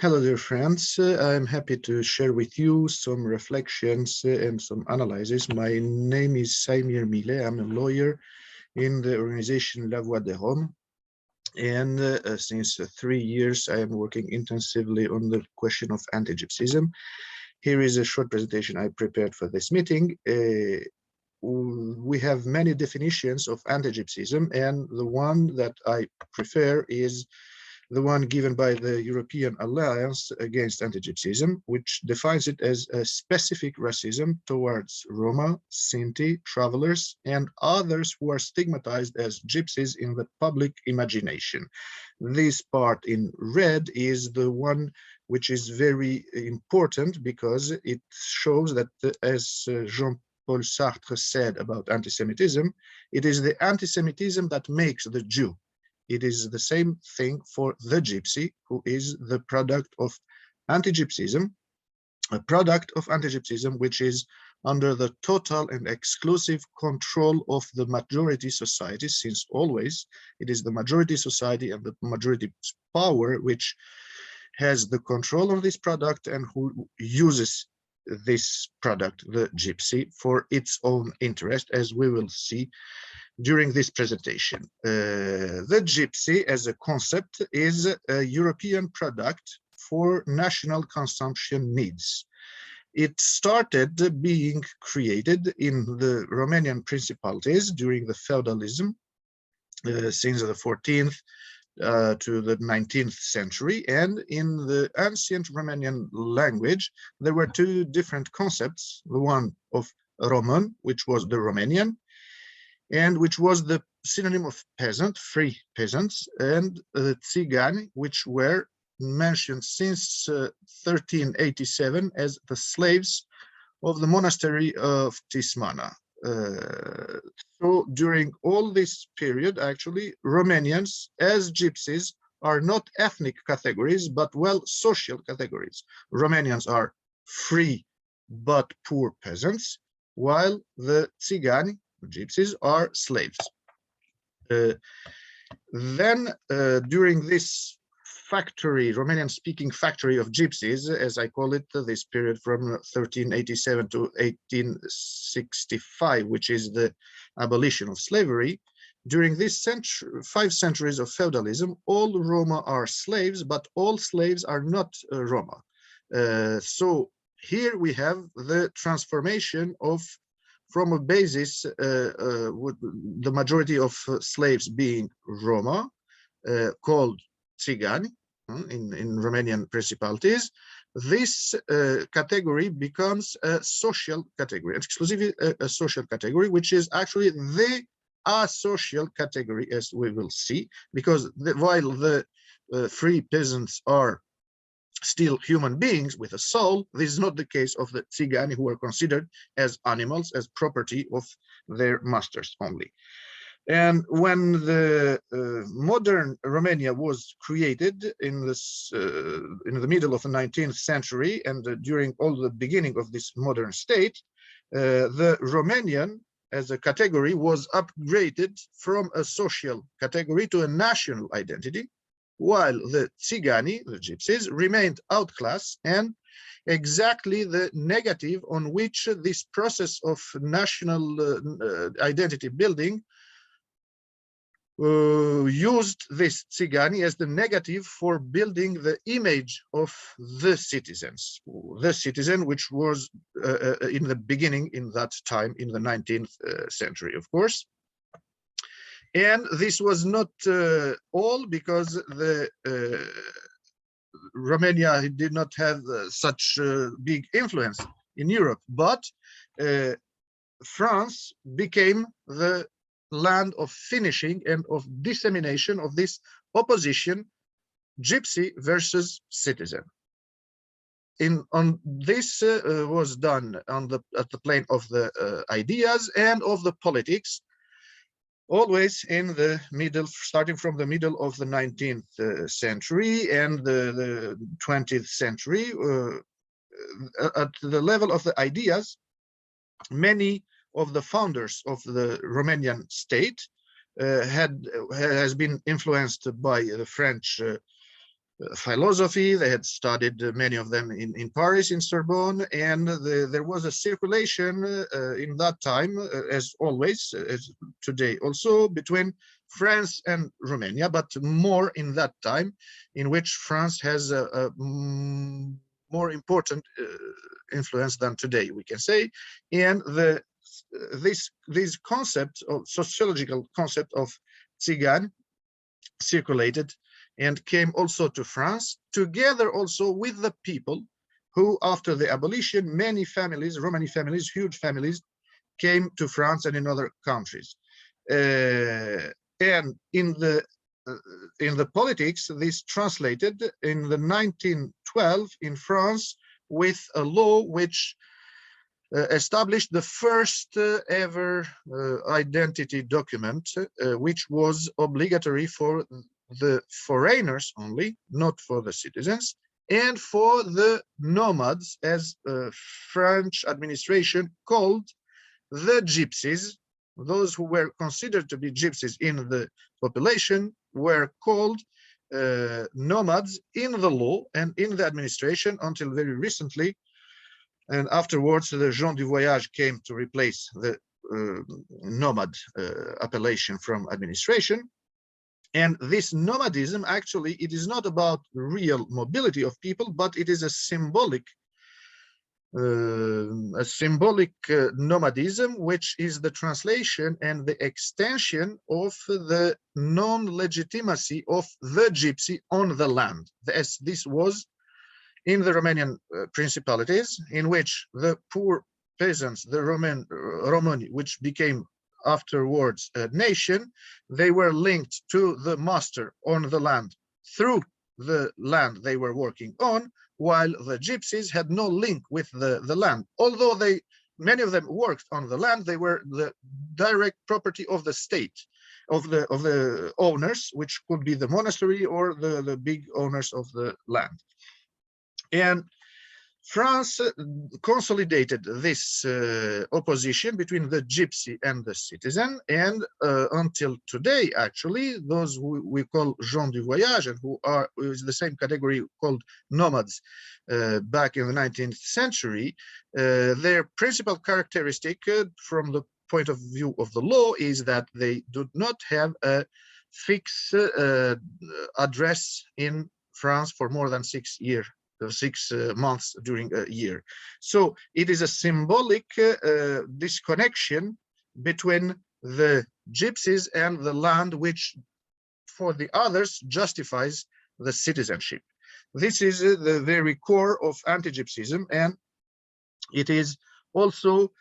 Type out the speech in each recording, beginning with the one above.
Hello, dear friends. I'm happy to share with you some reflections and some analysis. My name is Saimir Mile. I'm a lawyer in the organization La Voix de Rome. And since 3 years, I am working intensively on the question of anti-gypsyism. Here is a short presentation I prepared for this meeting. We have many definitions of anti-gypsyism, and the one that I prefer is the one given by the European Alliance Against Antigypsyism, which defines it as a specific racism towards Roma, Sinti, travelers, and others who are stigmatized as gypsies in the public imagination. This part in red is the one which is very important because it shows that, as Jean-Paul Sartre said about anti-Semitism, it is the anti-Semitism that makes the Jew. It is the same thing for the gypsy, who is the product of anti-Gypsyism, a product of anti-Gypsyism which is under the total and exclusive control of the majority society, since always it is the majority society and the majority power which has the control of this product and who uses this product, the gypsy, for its own interest, as we will see during this presentation. The gypsy as a concept is a European product for national consumption needs. It started being created in the Romanian principalities during the feudalism since the 14th to the 19th century, and in the ancient Romanian language there were two different concepts, the one of Român, which was the Romanian, and which was the synonym of peasant, free peasants, and țigani, which were mentioned since 1387 as the slaves of the monastery of Tismana. So during all this period, actually, Romanians as gypsies are not ethnic categories, but well social categories. Romanians are free but poor peasants, while the țigani, gypsies, are slaves. Then during this factory, Romanian-speaking factory of gypsies, as I call it, this period from 1387 to 1865, which is the abolition of slavery, during this 5 centuries of feudalism, all Roma are slaves, but all slaves are not Roma. So here we have the transformation from a basis with the majority of slaves being Roma, called țigani in Romanian principalities. This category becomes a social category, exclusively a social category, which is actually the asocial category, as we will see, because while the free peasants are still human beings with a soul, this is not the case of the țigani, who are considered as animals, as property of their masters only. And when the modern Romania was created in the middle of the 19th century, and during all the beginning of this modern state, the Romanian as a category was upgraded from a social category to a national identity, while the țigani, the gypsies, remained outclassed, and exactly the negative on which this process of national identity building used this țigani as the negative for building the image of the citizens, the citizen, which was in the beginning, in that time, in the 19th century, of course. And this was not all, because the Romania did not have such big influence in Europe, but France became the land of finishing and of dissemination of this opposition, gypsy versus citizen. On this was done at the plane of the ideas and of the politics, always in the middle, starting from the middle of the 19th century and the 20th century. At the level of the ideas, many of the founders of the Romanian state has been influenced by the French philosophy. They had studied many of them in Paris, in Sorbonne, and there was a circulation in that time, as always, as today also, between France and Romania, but more in that time, in which France has a more important influence than today, we can say, and this concept of sociological concept of țigan circulated and came also to France, together also with the people who, after the abolition, many families, Romani families, huge families, came to France and in other countries. And in the politics, this translated in the 1912 in France with a law which established the first ever identity document, which was obligatory for the foreigners only, not for the citizens, and for the nomads, as French administration called the gypsies. Those who were considered to be gypsies in the population were called nomads in the law and in the administration until very recently. And afterwards, the gens du voyage came to replace the nomad appellation from administration. And this nomadism, actually, it is not about real mobility of people, but it is a symbolic nomadism, which is the translation and the extension of the non-legitimacy of the gypsy on the land. As this was in the Romanian principalities, in which the poor peasants, the Rômani, which became afterwards a nation, they were linked to the master on the land through the land they were working on, while the gypsies had no link with the land. Although many of them worked on the land, they were the direct property of the state, of the owners, which could be the monastery or the big owners of the land. And France consolidated this opposition between the gypsy and the citizen, and until today, actually, those who we call gens du voyage, and who is the same category called nomads back in the 19th century, their principal characteristic from the point of view of the law is that they do not have a fixed address in France for more than 6 months during a year. So it is a symbolic disconnection between the gypsies and the land, which for the others justifies the citizenship. This is the very core of anti-gypsyism, and it is also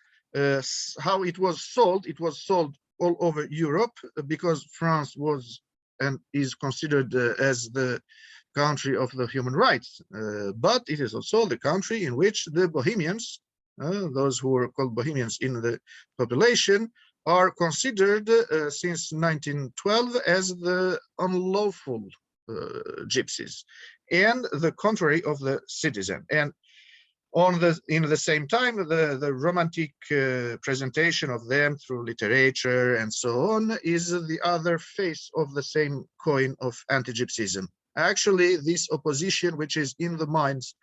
how it was sold. It was sold all over Europe because France was and is considered as the country of the human rights, but it is also the country in which the Bohemians, those who were called Bohemians in the population, are considered since 1912 as the unlawful gypsies and the contrary of the citizen. And in the same time, the romantic presentation of them through literature and so on is the other face of the same coin of anti-gypsyism. Actually, this opposition, which is in the minds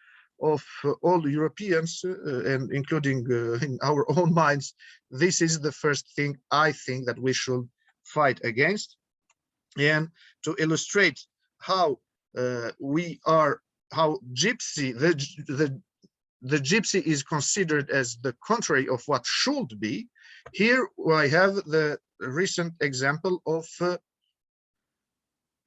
of all Europeans, and including in our own minds, this is the first thing I think that we should fight against. And to illustrate how how gypsy, the gypsy is considered as the contrary of what should be, here I have the recent example of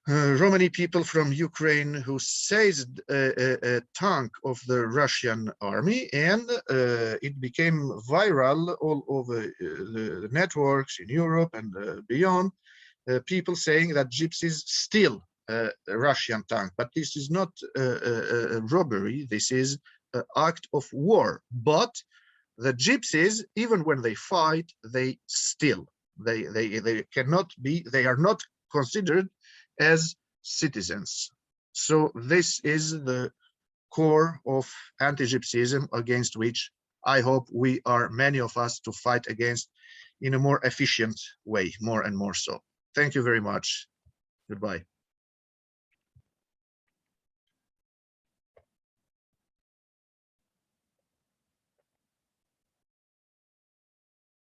Romani people from Ukraine who seized a tank of the Russian army, and it became viral all over the networks in Europe and beyond, people saying that gypsies steal a Russian tank. But this is not a robbery, this is an act of war. But the gypsies, even when they fight, they steal. They cannot be, they are not considered as citizens. So this is the core of anti-gypsyism, against which I hope we are, many of us, to fight against in a more efficient way, more and more so. Thank you very much. Goodbye.